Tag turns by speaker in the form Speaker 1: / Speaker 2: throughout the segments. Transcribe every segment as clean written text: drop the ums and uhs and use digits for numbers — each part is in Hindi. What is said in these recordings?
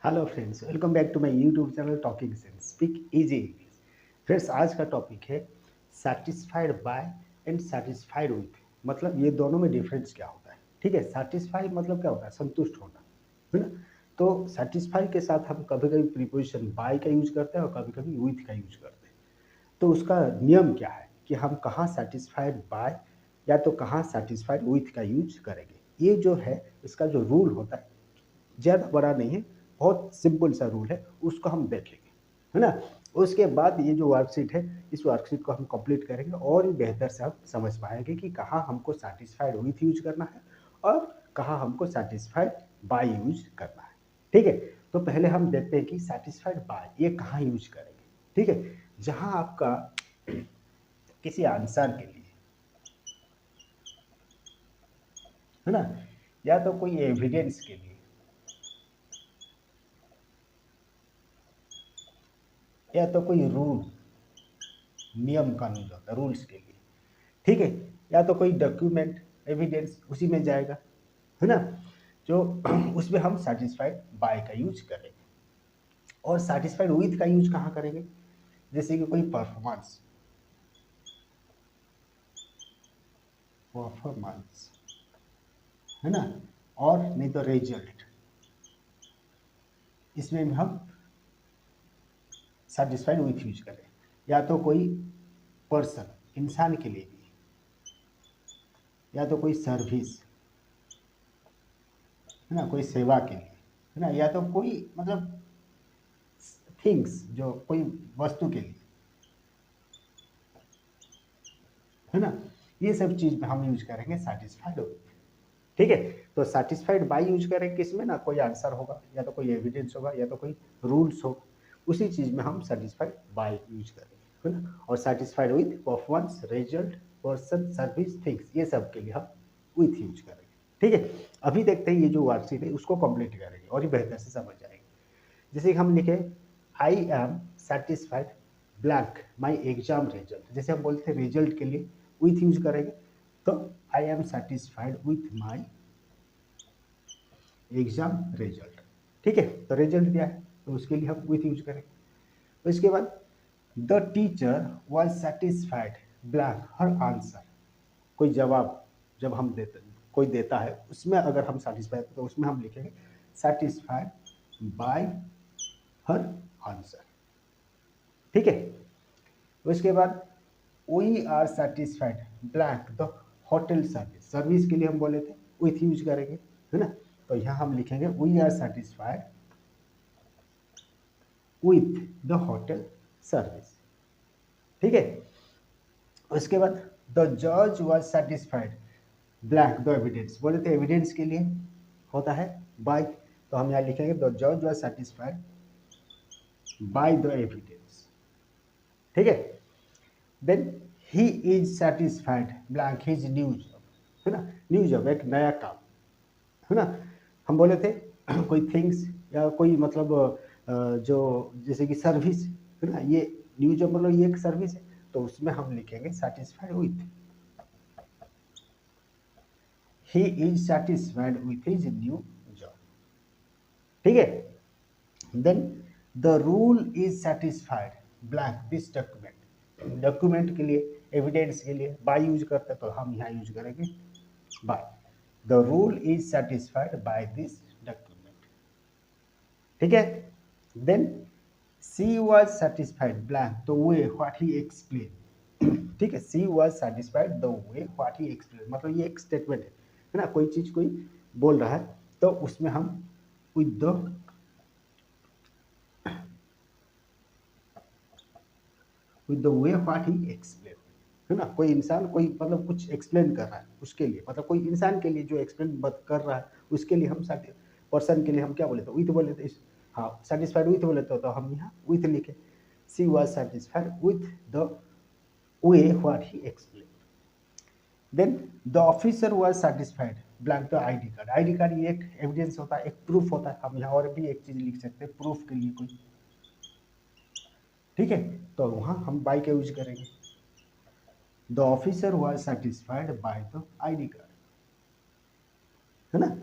Speaker 1: Hello friends, welcome back to my YouTube channel talking sense speak easy English. Friends, आज का टॉपिक है satisfied by and satisfied with. मतलब ये दोनों में डिफरेंस क्या होता है। ठीक है, सेटिस्फाइड मतलब क्या होता है, संतुष्ट होना, है ना। तो सेटिस्फाइड के साथ हम कभी कभी प्रीपोजिशन बाय का यूज करते हैं और कभी कभी विथ का यूज करते हैं। तो उसका नियम क्या है कि हम कहाँ सेटिस्फाइड बाय या तो कहाँ सेटिस्फाइड विथ का यूज करेंगे। ये जो है, इसका जो रूल होता है ज़्यादा बड़ा नहीं है, बहुत सिंपल सा रूल है, उसको हम देख लेंगे, है ना। उसके बाद ये जो वर्कशीट है, इस वर्कशीट को हम कंप्लीट करेंगे और भी बेहतर से हम समझ पाएंगे कि कहाँ हमको सेटिस्फाइड विथ यूज करना है और कहाँ हमको सेटिस्फाइड बाय यूज करना है। ठीक है, तो पहले हम देखते हैं कि सेटिस्फाइड बाय ये कहाँ यूज करेंगे। ठीक है, जहाँ आपका किसी आंसर के लिए, है ना, या तो कोई एविडेंस के लिए या तो कोई रूल, नियम कानून होता है रूल्स के लिए। ठीक है, या तो कोई डॉक्यूमेंट एविडेंस उसी में जाएगा, है ना। जो उसमें हम सेटिस्फाइड बाय का यूज करेंगे। और सेटिस्फाइड विथ का यूज कहाँ करेंगे, जैसे कि कोई परफॉर्मेंस, परफॉर्मेंस, है ना, और नहीं तो रिजल्ट, इसमें भी हम सेटिस्फाइड विथ यूज करें। या तो कोई पर्सन, इंसान के लिए भी, या तो कोई सर्विस, है ना, कोई सेवा के लिए, है ना, या तो कोई मतलब थिंग्स, जो कोई वस्तु के लिए, है ना। ये सब चीज में हम यूज करेंगे सेटिस्फाइड विथ। ठीक है, तो सेटिस्फाइड बाय यूज करेंगे किसमें ना, कोई आंसर होगा या तो कोई एविडेंस होगा या तो कोई रूल्स होगा, उसी चीज में हम सेटिस्फाइड बाय यूज करेंगे, है ना। और satisfied with performance, result, person, service, things, ये सब के लिए हम विथ यूज करेंगे। ठीक है, अभी देखते हैं ये जो वर्कशीट है उसको कंप्लीट करेंगे और ये बेहतर से समझ जाएंगे। जैसे कि हम लिखे I am satisfied blank my exam result. जैसे हम बोलते हैं रिजल्ट के लिए विथ यूज करेंगे, तो I am satisfied with my exam result. ठीक है, तो रिजल्ट दिया है तो उसके लिए हम विथ यूज करेंगे। तो इसके बाद the teacher was satisfied blank her answer. कोई जवाब जब हम देते, कोई देता है, उसमें अगर हम सेटिस्फाइड तो उसमें हम लिखेंगे सेटिस्फाइड बाय हर आंसर। ठीक है, उसके बाद we are satisfied blank the hotel service. Service के लिए हम बोले थे विथ यूज करेंगे, है ना। तो यहाँ हम लिखेंगे we are satisfied with the hotel service. ठीक है, उसके बाद द जज was satisfied blank the evidence. बोले थे एविडेंस के लिए होता है बाय, तो हम यहाँ लिखेंगे द जज was satisfied by the evidence. ठीक है, then he is satisfied blank his new job, है ना। न्यू जॉब एक नया काम, है ना। हम बोले थे कोई थिंग्स या कोई मतलब जो जैसे कि सर्विस, है ना, ये न्यू जॉब मतलब ये एक सर्विस है, तो उसमें हम लिखेंगे satisfied with. He is satisfied with his new job. ठीक है, then the rule is satisfied blank this document. Document के लिए, एविडेंस के लिए बाय यूज करते हैं, तो हम यहाँ यूज करेंगे by. The rule is satisfied by this document. ठीक है, then she was satisfied blank the way what he explain. ठीक है, she was satisfied the way what he explain, मतलब ये एक स्टेटमेंट है ना, कोई चीज कोई बोल रहा है तो उसमें हम with the way what he explain, है ना। कोई इंसान कोई मतलब कुछ एक्सप्लेन कर रहा है उसके लिए, मतलब कोई इंसान के लिए जो एक्सप्लेन कर रहा है उसके लिए हम पर्सन के लिए हम क्या बोले थे, विथ बोले थे। हाँ, सेटिस्फाइड विथ बोले तो हम यहाँ विथ लिखे। She was satisfied with the way what he explain. Then the officer was satisfied blank the ID card. ID card ये एक एविडेंस होता है, एक प्रूफ होता है। हम यहाँ और भी एक चीज लिख सकते हैं प्रूफ के लिए कोई। ठीक है, तो वहाँ हम बाय का यूज करेंगे। The officer was satisfied by the ID card, है ना।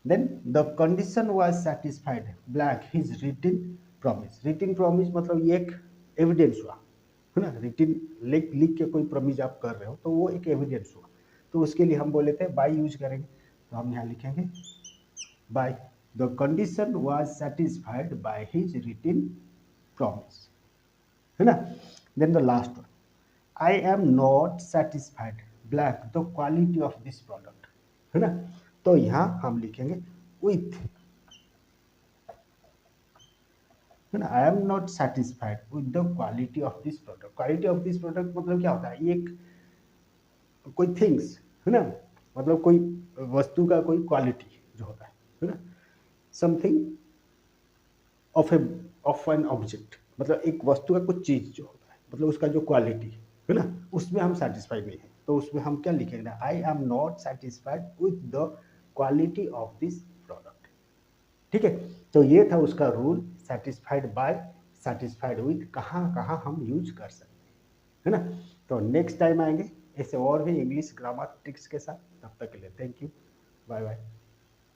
Speaker 1: Then the condition was satisfied blank his written promise. Written promise मतलब ये एक एविडेंस हुआ, है ना। रिटिन लिख लिख के कोई प्रॉमिस आप कर रहे हो तो वो एक एविडेंस हुआ, तो उसके लिए हम बोले थे बाय यूज करेंगे, तो हम यहाँ लिखेंगे by the condition was satisfied by his written promise, है ना। Then the last one, I am not satisfied blank the quality of this product, है ना। तो यहाँ हम लिखेंगे विथ, है ना। I am not satisfied with the quality of this product. Quality of this product मतलब क्या होता है, ये एक कोई थिंग्स, है ना, मतलब कोई वस्तु का कोई क्वालिटी जो होता है ना। Something of A of an object, मतलब एक वस्तु का कुछ चीज जो होता है, मतलब उसका जो क्वालिटी है ना, उसमें हम सेटिस्फाइड नहीं है, तो उसमें हम क्या लिखेंगे, आई am not satisfied with the quality of this product. ठीक है, तो ये था उसका rule, satisfied by, satisfied with, कहाँ कहाँ हम यूज कर सकते हैं, है ना। तो नेक्स्ट टाइम आएंगे ऐसे और भी इंग्लिश ग्रामर ट्रिक्स के साथ, तब तक के लिए थैंक यू, बाय बाय।